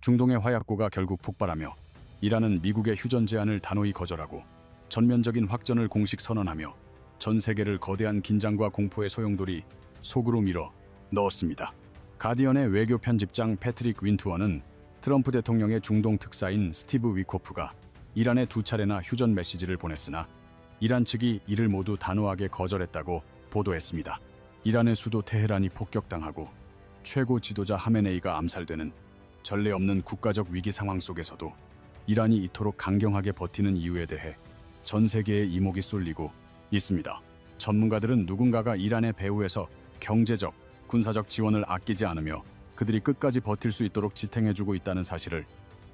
중동의 화약고가 결국 폭발하며 이란은 미국의 휴전 제안을 단호히 거절하고 전면적인 확전을 공식 선언하며 전 세계를 거대한 긴장과 공포의 소용돌이 속으로 밀어 넣었습니다. 가디언의 외교 편집장 패트릭 윈투어는 트럼프 대통령의 중동 특사인 스티브 위코프가 이란에 2차례나 휴전 메시지를 보냈으나 이란 측이 이를 모두 단호하게 거절했다고 보도했습니다. 이란의 수도 테헤란이 폭격당하고 최고 지도자 하메네이가 암살되는 전례 없는 국가적 위기 상황 속에서도 이란이 이토록 강경하게 버티는 이유에 대해 전 세계의 이목이 쏠리고 있습니다. 전문가들은 누군가가 이란의 배후에서 경제적, 군사적 지원을 아끼지 않으며 그들이 끝까지 버틸 수 있도록 지탱해주고 있다는 사실을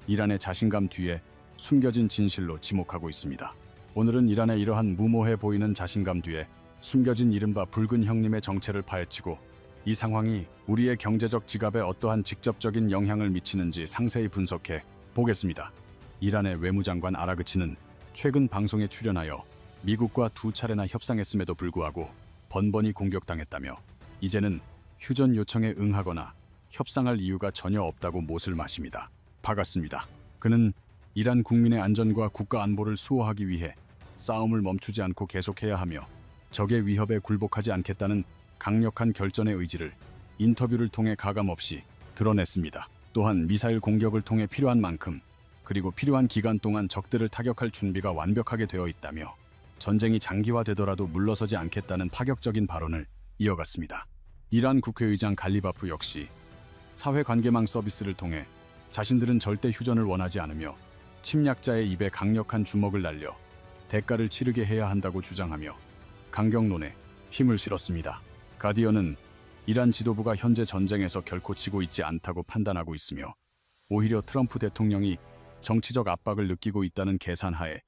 이란의 자신감 뒤에 숨겨진 진실로 지목하고 있습니다. 오늘은 이란의 이러한 무모해 보이는 자신감 뒤에 숨겨진 이른바 붉은 형님의 정체를 파헤치고 이 상황이 우리의 경제적 지갑에 어떠한 직접적인 영향을 미치는지 상세히 분석해 보겠습니다. 이란의 외무장관 아라그치는 최근 방송에 출연하여 미국과 2차례나 협상했음에도 불구하고 번번이 공격당했다며 이제는 휴전 요청에 응하거나 협상할 이유가 전혀 없다고 못을 마십니다. 박았습니다. 그는 이란 국민의 안전과 국가 안보를 수호하기 위해 싸움을 멈추지 않고 계속해야 하며 적의 위협에 굴복하지 않겠다는 강력한 결전의 의지를 인터뷰를 통해 가감없이 드러냈습니다. 또한 미사일 공격을 통해 필요한 만큼 그리고 필요한 기간 동안 적들을 타격할 준비가 완벽하게 되어 있다며 전쟁이 장기화되더라도 물러서지 않겠다는 파격적인 발언을 이어갔습니다. 이란 국회의장 갈리바프 역시 사회관계망 서비스를 통해 자신들은 절대 휴전을 원하지 않으며 침략자의 입에 강력한 주먹을 날려 대가를 치르게 해야 한다고 주장하며 강경론에 힘을 실었습니다. 가디언은 이란 지도부가 현재 전쟁에서 결코 지고 있지 않다고 판단하고 있으며 오히려 트럼프 대통령이 정치적 압박을 느끼고 있다는 계산하에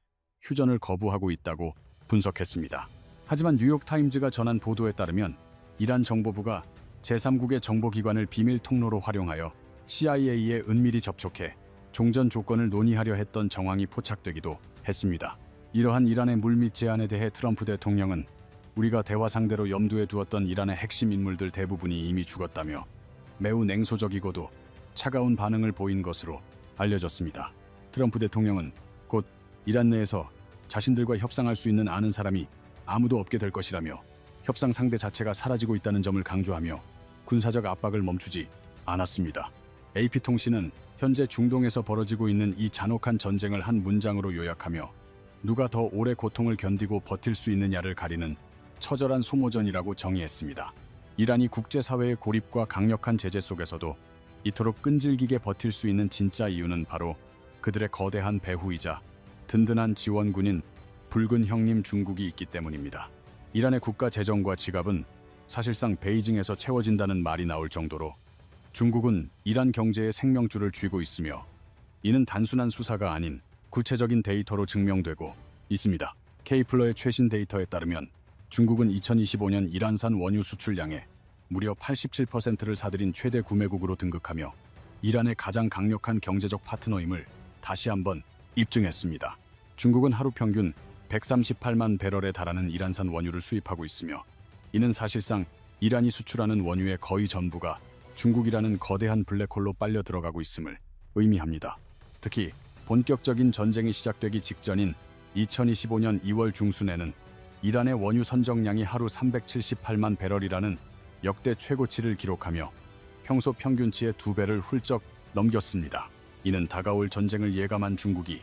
휴전을 거부하고 있다고 분석했습니다. 하지만 뉴욕타임즈가 전한 보도에 따르면 이란 정보부가 제3국의 정보기관을 비밀 통로로 활용하여 CIA에 은밀히 접촉해 종전 조건을 논의하려 했던 정황이 포착되기도 했습니다. 이러한 이란의 물밑 제안에 대해 트럼프 대통령은 우리가 대화 상대로 염두에 두었던 이란의 핵심 인물들 대부분이 이미 죽었다며 매우 냉소적이고도 차가운 반응을 보인 것으로 알려졌습니다. 트럼프 대통령은 곧 이란 내에서 자신들과 협상할 수 있는 아는 사람이 아무도 없게 될 것이라며 협상 상대 자체가 사라지고 있다는 점을 강조하며 군사적 압박을 멈추지 않았습니다. AP통신은 현재 중동에서 벌어지고 있는 이 잔혹한 전쟁을 한 문장으로 요약하며 누가 더 오래 고통을 견디고 버틸 수 있느냐를 가리는 처절한 소모전이라고 정의했습니다. 이란이 국제사회의 고립과 강력한 제재 속에서도 이토록 끈질기게 버틸 수 있는 진짜 이유는 바로 그들의 거대한 배후이자 든든한 지원군인 붉은 형님 중국이 있기 때문입니다. 이란의 국가 재정과 지갑은 사실상 베이징에서 채워진다는 말이 나올 정도로 중국은 이란 경제의 생명줄을 쥐고 있으며 이는 단순한 수사가 아닌 구체적인 데이터로 증명되고 있습니다. 케이플러의 최신 데이터에 따르면 중국은 2025년 이란산 원유 수출량의 무려 87%를 사들인 최대 구매국으로 등극하며 이란의 가장 강력한 경제적 파트너임을 다시 한번 입증했습니다. 중국은 하루 평균 138만 배럴에 달하는 이란산 원유를 수입하고 있으며 이는 사실상 이란이 수출하는 원유의 거의 전부가 중국이라는 거대한 블랙홀로 빨려 들어가고 있음을 의미합니다. 특히 본격적인 전쟁이 시작되기 직전인 2025년 2월 중순에는 이란의 원유 선정량이 하루 378만 배럴이라는 역대 최고치를 기록하며 평소 평균치의 2배를 훌쩍 넘겼습니다. 이는 다가올 전쟁을 예감한 중국이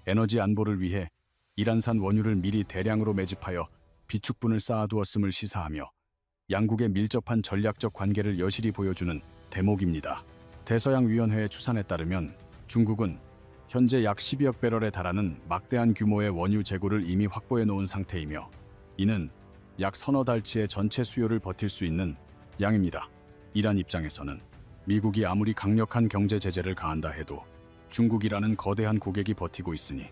에너지 안보를 위해 이란산 원유를 미리 대량으로 매집하여 비축분을 쌓아두었음을 시사하며 양국의 밀접한 전략적 관계를 여실히 보여주는 대목입니다. 대서양위원회의 추산에 따르면 중국은 현재 약 12억 배럴에 달하는 막대한 규모의 원유 재고를 이미 확보해 놓은 상태이며 이는 약 서너 달치의 전체 수요를 버틸 수 있는 양입니다. 이란 입장에서는 미국이 아무리 강력한 경제 제재를 가한다 해도 중국이라는 거대한 고객이 버티고 있으니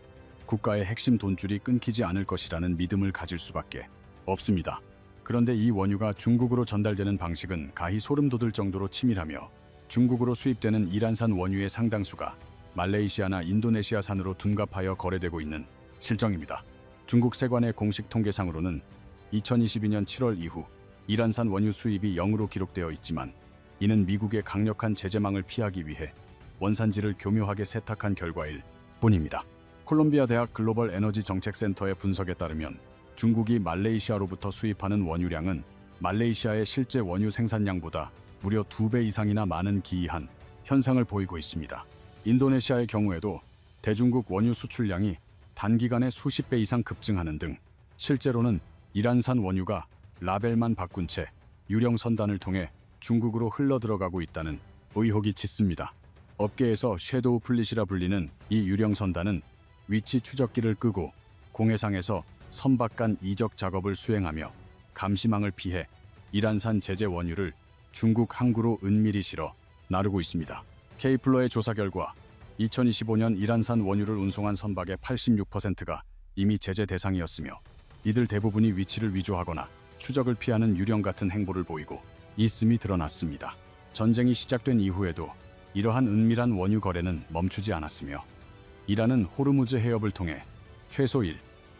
국가의 핵심 돈줄이 끊기지 않을 것이라는 믿음을 가질 수밖에 없습니다. 그런데 이 원유가 중국으로 전달되는 방식은 가히 소름 돋을 정도로 치밀하며 중국으로 수입되는 이란산 원유의 상당수가 말레이시아나 인도네시아산으로 둔갑하여 거래되고 있는 실정입니다. 중국 세관의 공식 통계상으로는 2022년 7월 이후 이란산 원유 수입이 0으로 기록되어 있지만 이는 미국의 강력한 제재망을 피하기 위해 원산지를 교묘하게 세탁한 결과일 뿐입니다. 콜롬비아 대학 글로벌 에너지 정책센터의 분석에 따르면 중국이 말레이시아로부터 수입하는 원유량은 말레이시아의 실제 원유 생산량보다 무려 2배 이상이나 많은 기이한 현상을 보이고 있습니다. 인도네시아의 경우에도 대중국 원유 수출량이 단기간에 수십 배 이상 급증하는 등 실제로는 이란산 원유가 라벨만 바꾼 채 유령 선단을 통해 중국으로 흘러들어가고 있다는 의혹이 짙습니다. 업계에서 섀도우 플릿이라 불리는 이 유령 선단은 위치 추적기를 끄고 공해상에서 선박 간 이적 작업을 수행하며 감시망을 피해 이란산 제재 원유를 중국 항구로 은밀히 실어 나르고 있습니다. K플러의 조사 결과 2025년 이란산 원유를 운송한 선박의 86%가 이미 제재 대상이었으며 이들 대부분이 위치를 위조하거나 추적을 피하는 유령 같은 행보를 보이고 있음이 드러났습니다. 전쟁이 시작된 이후에도 이러한 은밀한 원유 거래는 멈추지 않았으며 이란은 호르무즈 해협을 통해 최소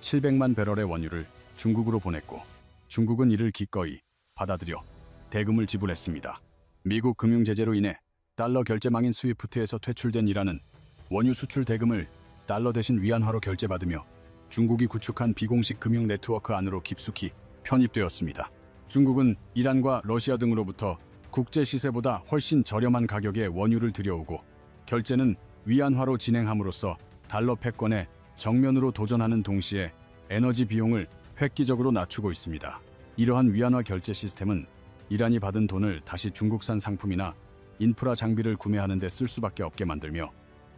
700만 배럴의 원유를 중국으로 보냈고 중국은 이를 기꺼이 받아들여 대금을 지불했습니다. 미국 금융 제재로 인해 달러 결제망인 스위프트에서 퇴출된 이란은 원유 수출 대금을 달러 대신 위안화로 결제받으며 중국이 구축한 비공식 금융 네트워크 안으로 깊숙이 편입되었습니다. 중국은 이란과 러시아 등으로부터 국제 시세보다 훨씬 저렴한 가격에 원유를 들여오고 결제는 위안화로 진행함으로써 달러 패권에 정면으로 도전하는 동시에 에너지 비용을 획기적으로 낮추고 있습니다. 이러한 위안화 결제 시스템은 이란이 받은 돈을 다시 중국산 상품이나 인프라 장비를 구매하는 데 쓸 수밖에 없게 만들며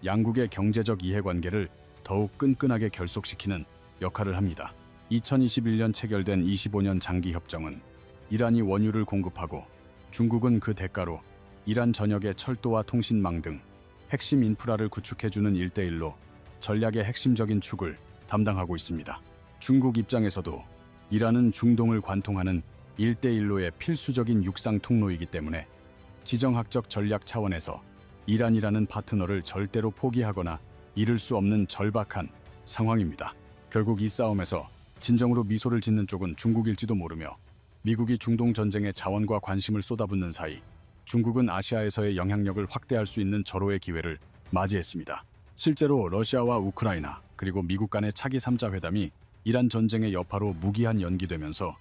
양국의 경제적 이해관계를 더욱 끈끈하게 결속시키는 역할을 합니다. 2021년 체결된 25년 장기 협정은 이란이 원유를 공급하고 중국은 그 대가로 이란 전역의 철도와 통신망 등 핵심 인프라를 구축해주는 1대1로 전략의 핵심적인 축을 담당하고 있습니다. 중국 입장에서도 이란은 중동을 관통하는 1대1로의 필수적인 육상 통로이기 때문에 지정학적 전략 차원에서 이란이라는 파트너를 절대로 포기하거나 잃을 수 없는 절박한 상황입니다. 결국 이 싸움에서 진정으로 미소를 짓는 쪽은 중국일지도 모르며 미국이 중동 전쟁에 자원과 관심을 쏟아붓는 사이 중국은 아시아에서의 영향력을 확대할 수 있는 절호의 기회를 맞이했습니다. 실제로 러시아와 우크라이나 그리고 미국 간의 차기 3자 회담이 이란 전쟁의 여파로 무기한 연기되면서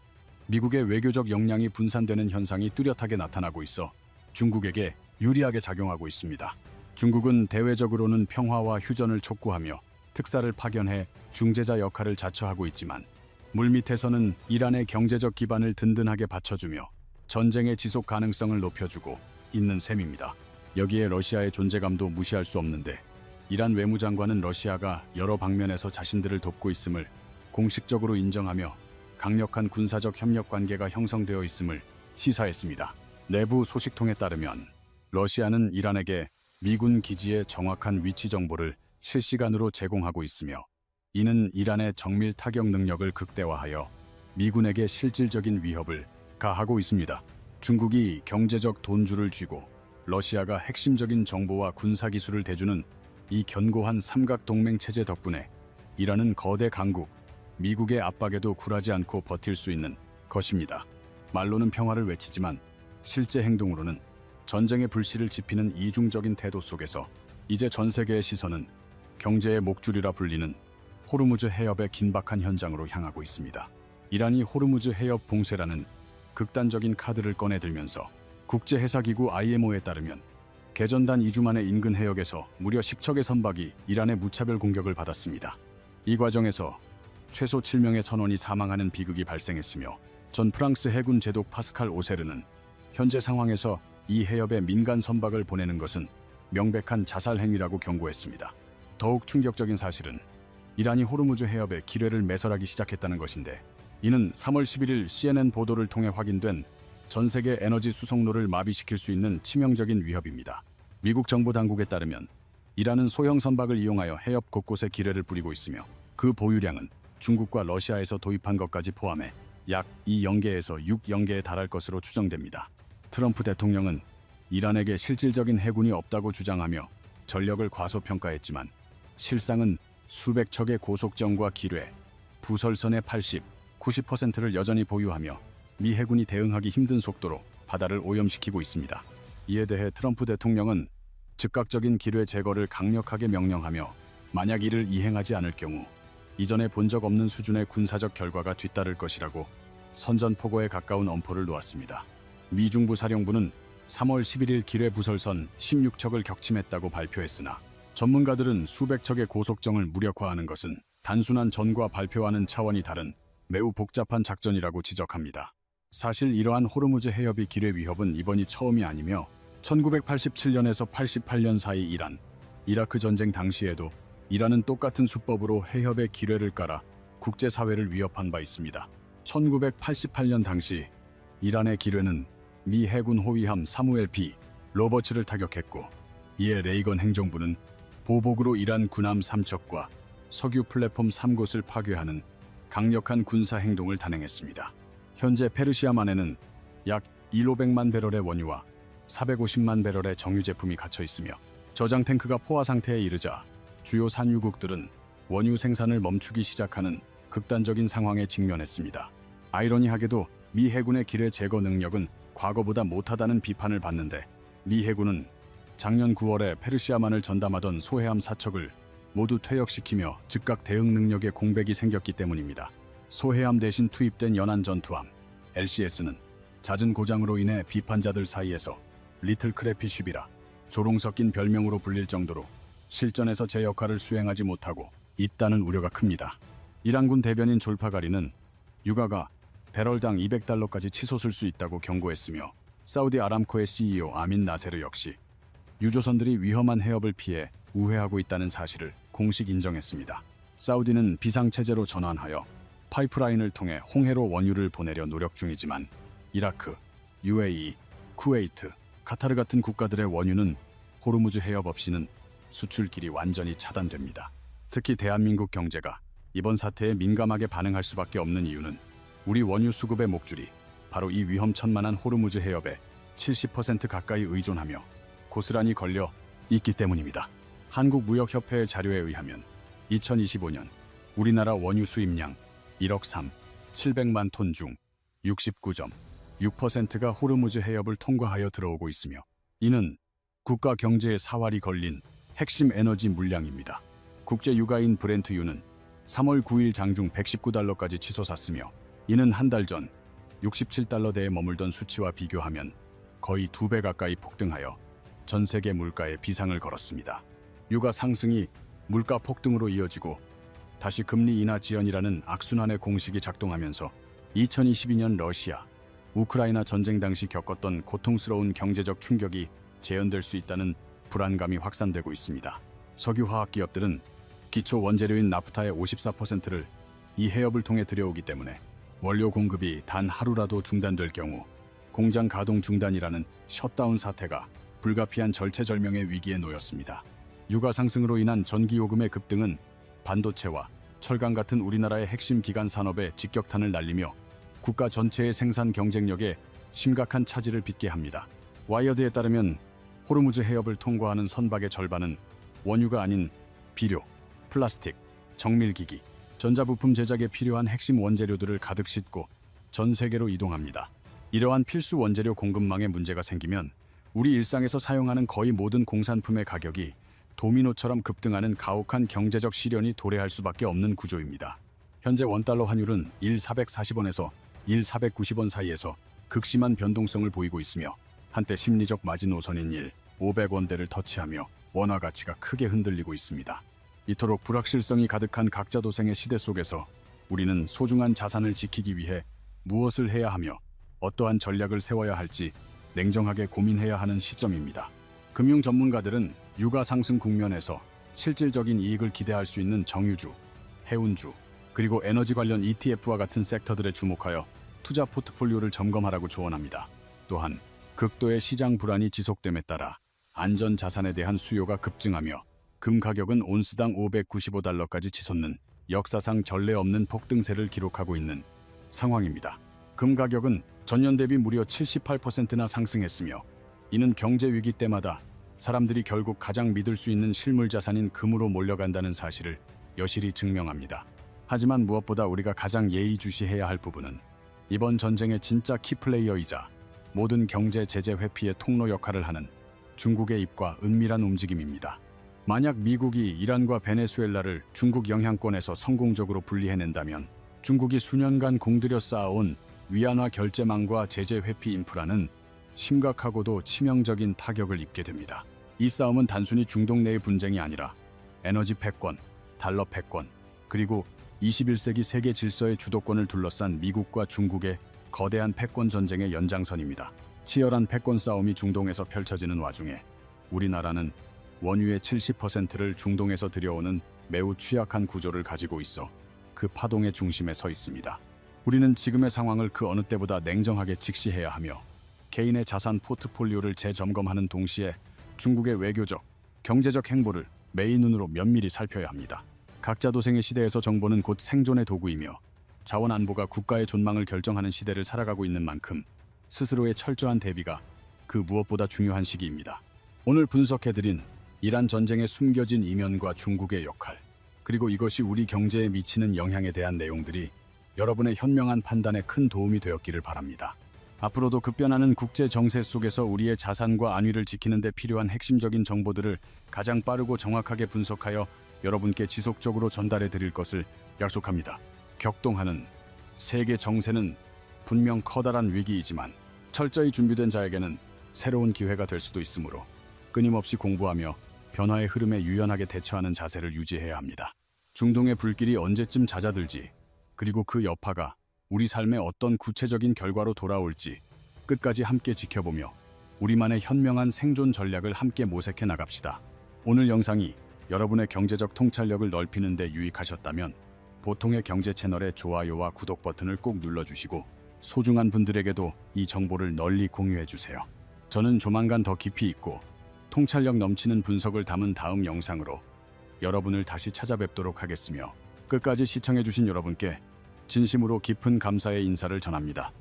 미국의 외교적 역량이 분산되는 현상이 뚜렷하게 나타나고 있어 중국에게 유리하게 작용하고 있습니다. 중국은 대외적으로는 평화와 휴전을 촉구하며 특사를 파견해 중재자 역할을 자처하고 있지만 물밑에서는 이란의 경제적 기반을 든든하게 받쳐주며 전쟁의 지속 가능성을 높여주고 있는 셈입니다. 여기에 러시아의 존재감도 무시할 수 없는데 이란 외무장관은 러시아가 여러 방면에서 자신들을 돕고 있음을 공식적으로 인정하며 강력한 군사적 협력 관계가 형성되어 있음을 시사했습니다. 내부 소식통에 따르면 러시아는 이란에게 미군 기지의 정확한 위치 정보를 실시간으로 제공하고 있으며 이는 이란의 정밀 타격 능력을 극대화하여 미군에게 실질적인 위협을 가하고 있습니다. 중국이 경제적 돈줄을 쥐고 러시아가 핵심적인 정보와 군사기술을 대주는 이 견고한 삼각 동맹 체제 덕분에 이란은 거대 강국 미국의 압박에도 굴하지 않고 버틸 수 있는 것입니다. 말로는 평화를 외치지만 실제 행동으로는 전쟁의 불씨를 지피는 이중적인 태도 속에서 이제 전 세계의 시선은 경제의 목줄이라 불리는 호르무즈 해협의 긴박한 현장으로 향하고 있습니다. 이란이 호르무즈 해협 봉쇄라는 극단적인 카드를 꺼내들면서 국제해사기구 IMO에 따르면 개전단 2주 만에 인근 해역에서 무려 10척의 선박이 이란의 무차별 공격을 받았습니다. 이 과정에서 최소 7명의 선원이 사망하는 비극이 발생했으며 전 프랑스 해군 제독 파스칼 오세르는 현재 상황에서 이 해협에 민간 선박을 보내는 것은 명백한 자살 행위라고 경고했습니다. 더욱 충격적인 사실은 이란이 호르무즈 해협에 기뢰를 매설하기 시작했다는 것인데 이는 3월 11일 CNN 보도를 통해 확인된 전 세계 에너지 수송로를 마비시킬 수 있는 치명적인 위협입니다. 미국 정부 당국에 따르면 이란은 소형 선박을 이용하여 해협 곳곳에 기뢰를 뿌리고 있으며 그 보유량은 중국과 러시아에서 도입한 것까지 포함해 약 2영계에서 6영계에 달할 것으로 추정됩니다. 트럼프 대통령은 이란에게 실질적인 해군이 없다고 주장하며 전력을 과소평가했지만 실상은 수백 척의 고속정과 기뢰, 부설선의 80, 90%를 여전히 보유하며 미 해군이 대응하기 힘든 속도로 바다를 오염시키고 있습니다. 이에 대해 트럼프 대통령은 즉각적인 기뢰 제거를 강력하게 명령하며 만약 이를 이행하지 않을 경우 이전에 본 적 없는 수준의 군사적 결과가 뒤따를 것이라고 선전포고에 가까운 엄포를 놓았습니다. 미중부 사령부는 3월 11일 기뢰 부설선 16척을 격침했다고 발표했으나 전문가들은 수백 척의 고속정을 무력화하는 것은 단순한 전과 발표와는 차원이 다른 매우 복잡한 작전이라고 지적합니다. 사실 이러한 호르무즈 해협의 기뢰 위협은 이번이 처음이 아니며 1987년에서 88년 사이 이라크 전쟁 당시에도 이란은 똑같은 수법으로 해협에 기뢰를 깔아 국제사회를 위협한 바 있습니다. 1988년 당시 이란의 기뢰는 미 해군 호위함 사무엘 B. 로버츠를 타격했고 이에 레이건 행정부는 보복으로 이란 군함 3척과 석유 플랫폼 3곳을 파괴하는 강력한 군사 행동을 단행했습니다. 현재 페르시아만에는 약 1,500만 배럴의 원유와 450만 배럴의 정유 제품이 갇혀 있으며 저장 탱크가 포화 상태에 이르자 주요 산유국들은 원유 생산을 멈추기 시작하는 극단적인 상황에 직면했습니다. 아이러니하게도 미 해군의 기뢰 제거 능력은 과거보다 못하다는 비판을 받는데 미 해군은 작년 9월에 페르시아만을 전담하던 소해함 4척을 모두 퇴역시키며 즉각 대응 능력에 공백이 생겼기 때문입니다. 소해함 대신 투입된 연안 전투함 LCS는 잦은 고장으로 인해 비판자들 사이에서 리틀 크래피쉽이라 조롱 섞인 별명으로 불릴 정도로 실전에서 제 역할을 수행하지 못하고 있다는 우려가 큽니다. 이란군 대변인 졸파가리는 유가가 배럴당 200달러까지 치솟을 수 있다고 경고했으며 사우디 아람코의 CEO 아민 나세르 역시 유조선들이 위험한 해협을 피해 우회하고 있다는 사실을 공식 인정했습니다. 사우디는 비상체제로 전환하여 파이프라인을 통해 홍해로 원유를 보내려 노력 중이지만 이라크, UAE, 쿠웨이트, 카타르 같은 국가들의 원유는 호르무즈 해협 없이는 수출길이 완전히 차단됩니다. 특히 대한민국 경제가 이번 사태에 민감하게 반응할 수밖에 없는 이유는 우리 원유 수급의 목줄이 바로 이 위험천만한 호르무즈 해협에 70% 가까이 의존하며 고스란히 걸려 있기 때문입니다. 한국무역협회의 자료에 의하면 2025년 우리나라 원유 수입량 1억 700만 톤 중 69.6%가 호르무즈 해협을 통과하여 들어오고 있으며 이는 국가 경제에 사활이 걸린 핵심 에너지 물량입니다. 국제 유가인 브렌트유는 3월 9일 장중 119달러까지 치솟았으며 이는 한 달 전 67달러대에 머물던 수치와 비교하면 거의 2배 가까이 폭등하여 전 세계 물가에 비상을 걸었습니다. 유가 상승이 물가 폭등으로 이어지고 다시 금리 인하 지연이라는 악순환의 공식이 작동하면서 2022년 러시아, 우크라이나 전쟁 당시 겪었던 고통스러운 경제적 충격이 재현될 수 있다는 불안감이 확산되고 있습니다. 석유화학 기업들은 기초 원재료인 나프타의 54%를 이 해협을 통해 들여오기 때문에 원료 공급이 단 하루라도 중단될 경우 공장 가동 중단이라는 셧다운 사태가 불가피한 절체절명의 위기에 놓였습니다. 유가 상승으로 인한 전기요금의 급등은 반도체와 철강 같은 우리나라의 핵심 기간 산업에 직격탄을 날리며 국가 전체의 생산 경쟁력에 심각한 차질을 빚게 합니다. 와이어드에 따르면 호르무즈 해협을 통과하는 선박의 절반은 원유가 아닌 비료, 플라스틱, 정밀기기, 전자부품 제작에 필요한 핵심 원재료들을 가득 싣고 전 세계로 이동합니다. 이러한 필수 원재료 공급망에 문제가 생기면 우리 일상에서 사용하는 거의 모든 공산품의 가격이 도미노처럼 급등하는 가혹한 경제적 시련이 도래할 수밖에 없는 구조입니다. 현재 원달러 환율은 1,440원에서 1,490원 사이에서 극심한 변동성을 보이고 있으며 한때 심리적 마지노선인 500원대를 터치하며 원화 가치가 크게 흔들리고 있습니다. 이토록 불확실성이 가득한 각자 도생의 시대 속에서 우리는 소중한 자산을 지키기 위해 무엇을 해야 하며 어떠한 전략을 세워야 할지 냉정하게 고민해야 하는 시점입니다. 금융 전문가들은 유가 상승 국면에서 실질적인 이익을 기대할 수 있는 정유주, 해운주, 그리고 에너지 관련 ETF와 같은 섹터들에 주목하여 투자 포트폴리오를 점검하라고 조언합니다. 또한 극도의 시장 불안이 지속됨에 따라 안전 자산에 대한 수요가 급증하며 금 가격은 온스당 595달러까지 치솟는 역사상 전례 없는 폭등세를 기록하고 있는 상황입니다. 금 가격은 전년 대비 무려 78%나 상승했으며 이는 경제 위기 때마다 사람들이 결국 가장 믿을 수 있는 실물 자산인 금으로 몰려간다는 사실을 여실히 증명합니다. 하지만 무엇보다 우리가 가장 예의주시해야 할 부분은 이번 전쟁의 진짜 키플레이어이자 모든 경제 제재 회피의 통로 역할을 하는 중국의 입과 은밀한 움직임입니다. 만약 미국이 이란과 베네수엘라를 중국 영향권에서 성공적으로 분리해낸다면 중국이 수년간 공들여 쌓아온 위안화 결제망과 제재 회피 인프라는 심각하고도 치명적인 타격을 입게 됩니다. 이 싸움은 단순히 중동 내의 분쟁이 아니라 에너지 패권, 달러 패권, 그리고 21세기 세계 질서의 주도권을 둘러싼 미국과 중국의 거대한 패권 전쟁의 연장선입니다. 치열한 패권 싸움이 중동에서 펼쳐지는 와중에 우리나라는 원유의 70%를 중동에서 들여오는 매우 취약한 구조를 가지고 있어 그 파동의 중심에 서 있습니다. 우리는 지금의 상황을 그 어느 때보다 냉정하게 직시해야 하며 개인의 자산 포트폴리오를 재점검하는 동시에 중국의 외교적, 경제적 행보를 매의 눈으로 면밀히 살펴야 합니다. 각자 도생의 시대에서 정보는 곧 생존의 도구이며 자원 안보가 국가의 존망을 결정하는 시대를 살아가고 있는 만큼 스스로의 철저한 대비가 그 무엇보다 중요한 시기입니다. 오늘 분석해드린 이란 전쟁의 숨겨진 이면과 중국의 역할, 그리고 이것이 우리 경제에 미치는 영향에 대한 내용들이 여러분의 현명한 판단에 큰 도움이 되었기를 바랍니다. 앞으로도 급변하는 국제 정세 속에서 우리의 자산과 안위를 지키는 데 필요한 핵심적인 정보들을 가장 빠르고 정확하게 분석하여 여러분께 지속적으로 전달해 드릴 것을 약속합니다. 격동하는 세계 정세는 분명 커다란 위기이지만 철저히 준비된 자에게는 새로운 기회가 될 수도 있으므로 끊임없이 공부하며 변화의 흐름에 유연하게 대처하는 자세를 유지해야 합니다. 중동의 불길이 언제쯤 잦아들지, 그리고 그 여파가 우리 삶에 어떤 구체적인 결과로 돌아올지 끝까지 함께 지켜보며 우리만의 현명한 생존 전략을 함께 모색해 나갑시다. 오늘 영상이 여러분의 경제적 통찰력을 넓히는 데 유익하셨다면 보통의 경제 채널의 좋아요와 구독 버튼을 꼭 눌러주시고 소중한 분들에게도 이 정보를 널리 공유해주세요. 저는 조만간 더 깊이 있고 통찰력 넘치는 분석을 담은 다음 영상으로 여러분을 다시 찾아뵙도록 하겠으며 끝까지 시청해주신 여러분께 진심으로 깊은 감사의 인사를 전합니다.